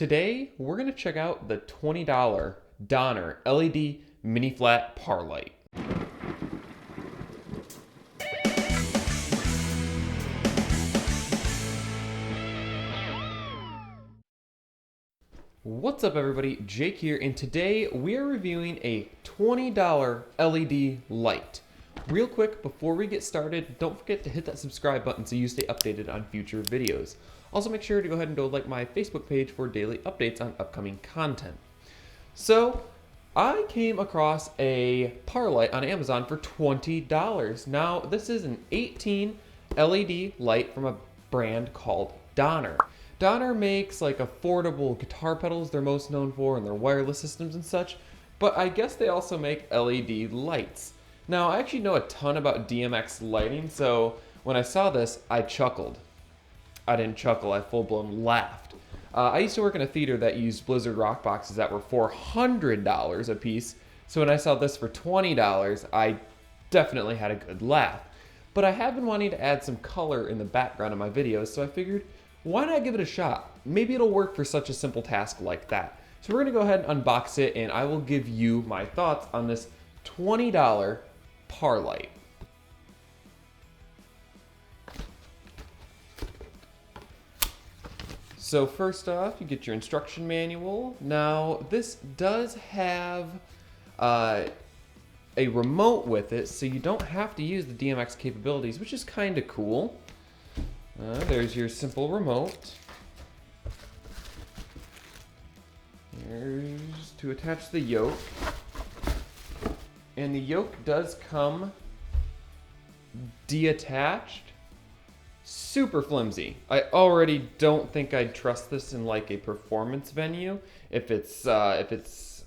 Today, we're going to check out the $20 Donner LED Mini Flat Par Light. What's up everybody, Jake here, and today we are reviewing a $20 LED light. Real quick, before we get started, don't forget to hit that subscribe button so you stay updated on future videos. Also make sure to go ahead and go like my Facebook page for daily updates on upcoming content. So, I came across a par light on Amazon for $20. Now, this is an 18 LED light from a brand called Donner. Donner makes like affordable guitar pedals they're most known for and their wireless systems and such, but I guess they also make LED lights. Now, I actually know a ton about DMX lighting, so when I saw this, I chuckled. I didn't chuckle, I full-blown laughed. I used to work in a theater that used Blizzard rock boxes that were $400 a piece, so when I saw this for $20, I definitely had a good laugh. But I have been wanting to add some color in the background of my videos, so I figured, why not give it a shot? Maybe it'll work for such a simple task like that. So we're gonna go ahead and unbox it, and I will give you my thoughts on this $20 par light. So first off, you get your instruction manual. Now, this does have a remote with it, so you don't have to use the DMX capabilities, which is kind of cool. There's your simple remote. Here's to attach the yoke. And the yoke does come detached. Super flimsy. I already don't think I'd trust this in like a performance venue if it's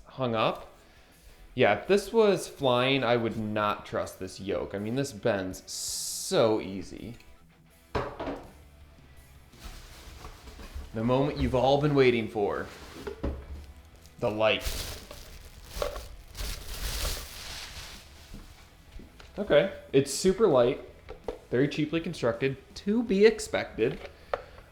hung up. Yeah, if this was flying, I would not trust this yoke. I mean, this bends so easy. The moment you've all been waiting for. The light. Okay, it's super light, very cheaply constructed, to be expected.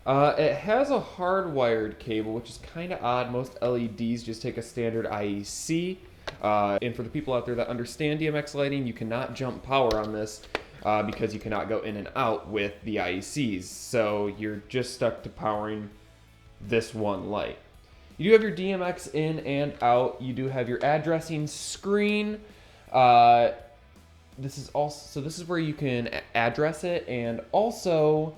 It has a hardwired cable, which is kind of odd. Most LEDs just take a standard IEC. And for the people out there that understand DMX lighting, you cannot jump power on this because you cannot go in and out with the IECs. So you're just stuck to powering this one light. You do have your DMX in and out. You do have your addressing screen. This is where you can address it and also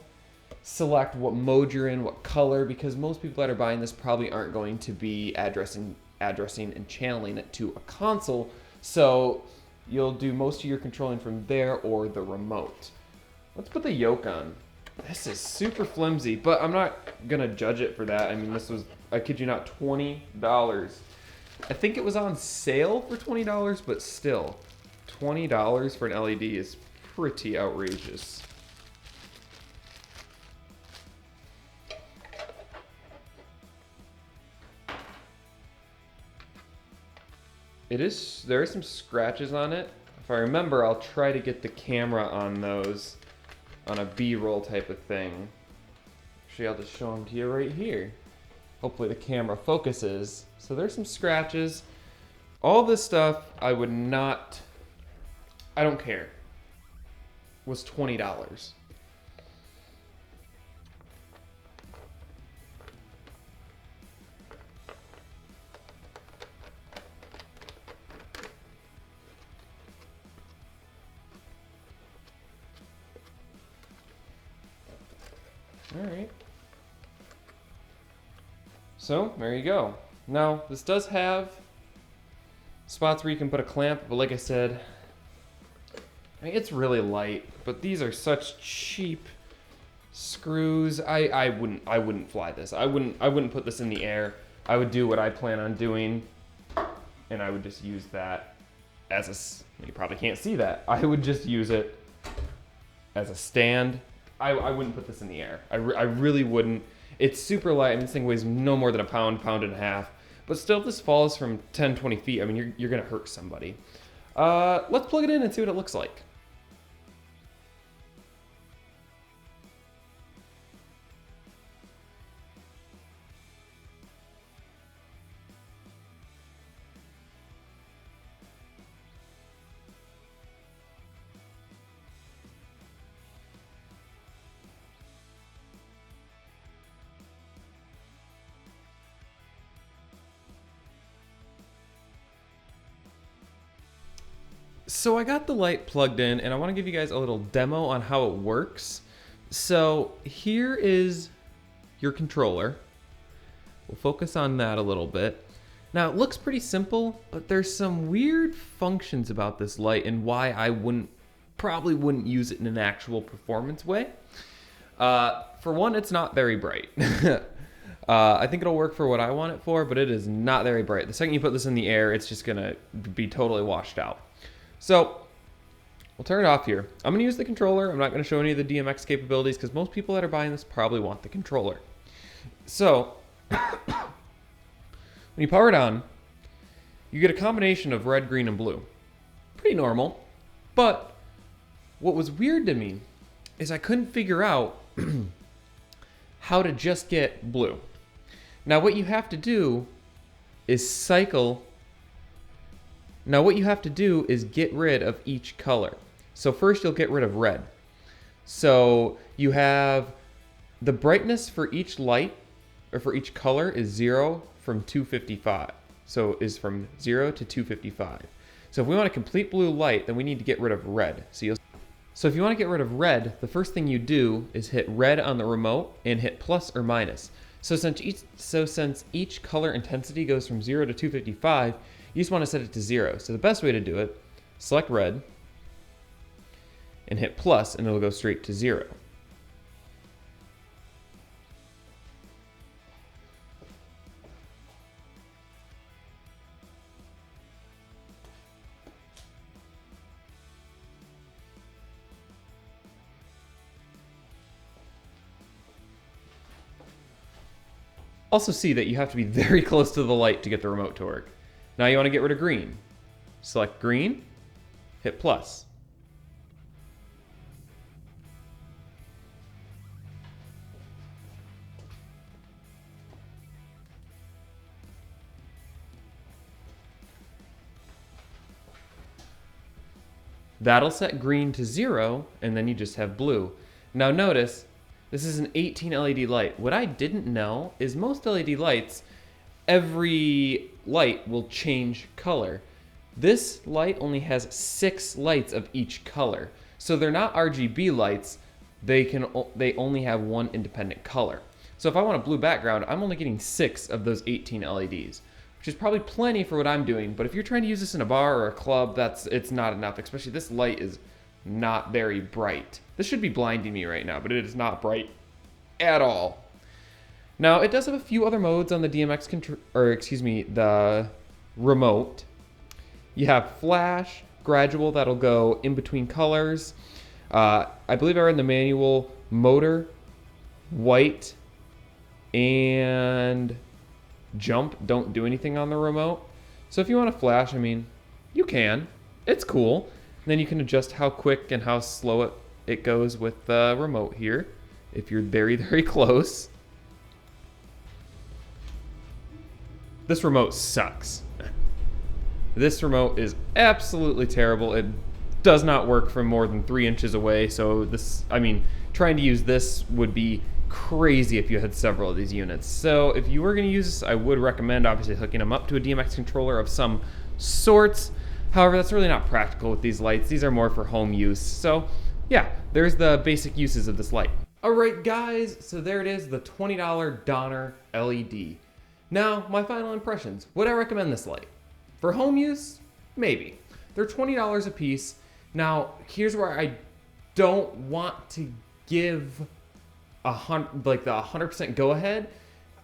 select what mode you're in, what color, because most people that are buying this probably aren't going to be addressing and channeling it to a console. So you'll do most of your controlling from there or the remote. Let's put the yoke on. This is super flimsy, but I'm not gonna judge it for that. I mean, this was, I kid you not, $20. I think it was on sale for $20, but still, $20 for an LED is pretty outrageous. There are some scratches on it. If I remember, I'll try to get the camera on those on a B-roll type of thing. Actually, I'll just show them to you right here. Hopefully the camera focuses. So there's some scratches. All this stuff I don't care. Was $20. Alright. So, there you go. Now, this does have spots where you can put a clamp, but like I said, I mean, it's really light, but these are such cheap screws. I wouldn't fly this. I wouldn't put this in the air. I would do what I plan on doing, and I would just use that as you probably can't see that. I would just use it as a stand. I wouldn't put this in the air. I really wouldn't. It's super light. I mean, this thing weighs no more than a pound and a half. But still, if this falls from 10, 20 feet, I mean, you're going to hurt somebody. Let's plug it in and see what it looks like. So I got the light plugged in and I want to give you guys a little demo on how it works. So here is your controller. We'll focus on that a little bit. Now it looks pretty simple, but there's some weird functions about this light and why I probably wouldn't use it in an actual performance way. For one, it's not very bright. I think it'll work for what I want it for, but it is not very bright. The second you put this in the air, it's just gonna be totally washed out. So we'll turn it off here. I'm gonna use the controller. I'm not gonna show any of the DMX capabilities because most people that are buying this probably want the controller. So when you power it on, you get a combination of red, green, and blue. Pretty normal. But what was weird to me is I couldn't figure out how to just get blue. Now what you have to do is get rid of each color. So first you'll get rid of red. So you have the brightness for each light, or for each color, is 0 from 255. So is from 0 to 255. So if we want a complete blue light, then we need to get rid of red. So if you want to get rid of red, the first thing you do is hit red on the remote and hit plus or minus. So since each color intensity goes from 0 to 255, you just want to set it to 0. So the best way to do it, select red and hit plus and it'll go straight to 0. Also see that you have to be very close to the light to get the remote to work. Now you want to get rid of green. Select green, hit plus. That'll set green to 0, and then you just have blue. Now notice, this is an 18 LED light. What I didn't know is most LED lights, every light will change color. This light only has 6 lights of each color. So they're not RGB lights, they only have one independent color. So if I want a blue background, I'm only getting 6 of those 18 LEDs, which is probably plenty for what I'm doing. But if you're trying to use this in a bar or a club, it's not enough, especially this light is not very bright. This should be blinding me right now, but it is not bright at all. Now it does have a few other modes on the the remote. You have flash, gradual, that'll go in between colors. I believe I read in the manual, motor, white, and jump don't do anything on the remote. So if you want to flash, I mean, you can. It's cool. And then you can adjust how quick and how slow it goes with the remote here, if you're very, very close. This remote sucks. This remote is absolutely terrible. It does not work from more than 3 inches away. So trying to use this would be crazy if you had several of these units. So if you were going to use this, I would recommend obviously hooking them up to a DMX controller of some sorts. However, that's really not practical with these lights. These are more for home use. So yeah, there's the basic uses of this light. All right, guys, so there it is, the $20 Donner LED. Now, my final impressions. Would I recommend this light? For home use? Maybe. They're $20 a piece. Now, here's where I don't want to give the 100% go ahead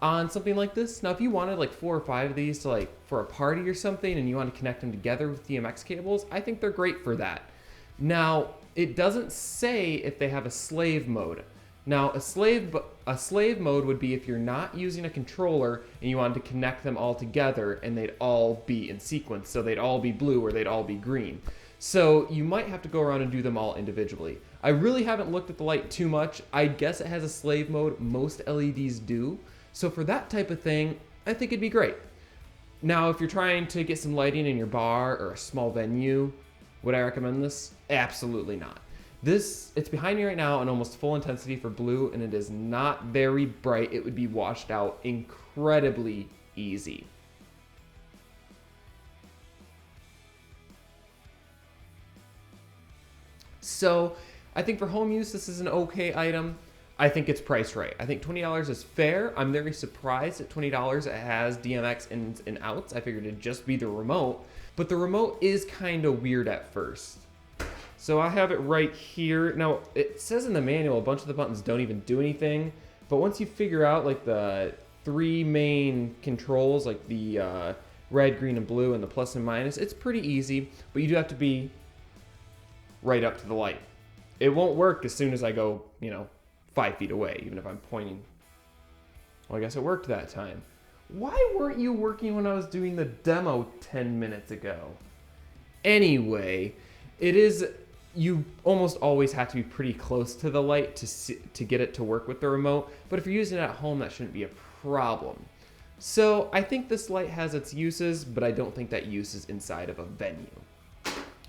on something like this. Now, if you wanted like 4 or 5 of these to for a party or something and you want to connect them together with DMX cables, I think they're great for that. Now, it doesn't say if they have a slave mode. Now, a slave mode would be if you're not using a controller and you wanted to connect them all together and they'd all be in sequence. So they'd all be blue or they'd all be green. So you might have to go around and do them all individually. I really haven't looked at the light too much. I guess it has a slave mode. Most LEDs do. So for that type of thing, I think it'd be great. Now, if you're trying to get some lighting in your bar or a small venue, would I recommend this? Absolutely not. It's behind me right now on almost full intensity for blue, and it is not very bright. It would be washed out incredibly easy. So I think for home use, this is an okay item. I think it's priced right. I think $20 is fair. I'm very surprised at $20 it has DMX ins and outs. I figured it'd just be the remote, but the remote is kind of weird at first. So I have it right here. Now, it says in the manual a bunch of the buttons don't even do anything, but once you figure out like the 3 main controls, like the red, green, and blue, and the plus and minus, it's pretty easy, but you do have to be right up to the light. It won't work as soon as I go, 5 feet away, even if I'm pointing. Well, I guess it worked that time. Why weren't you working when I was doing the demo 10 minutes ago? Anyway, you almost always have to be pretty close to the light to get it to work with the remote, but if you're using it at home, that shouldn't be a problem. So I think this light has its uses, but I don't think that use is inside of a venue.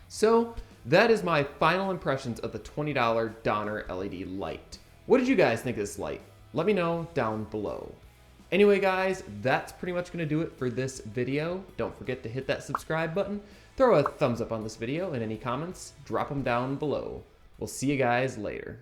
So that is my final impressions of the $20 Donner LED light. What did you guys think of this light? Let me know down below. Anyway, guys, that's pretty much going to do it for this video. Don't forget to hit that subscribe button. Throw a thumbs up on this video, and any comments, drop them down below. We'll see you guys later.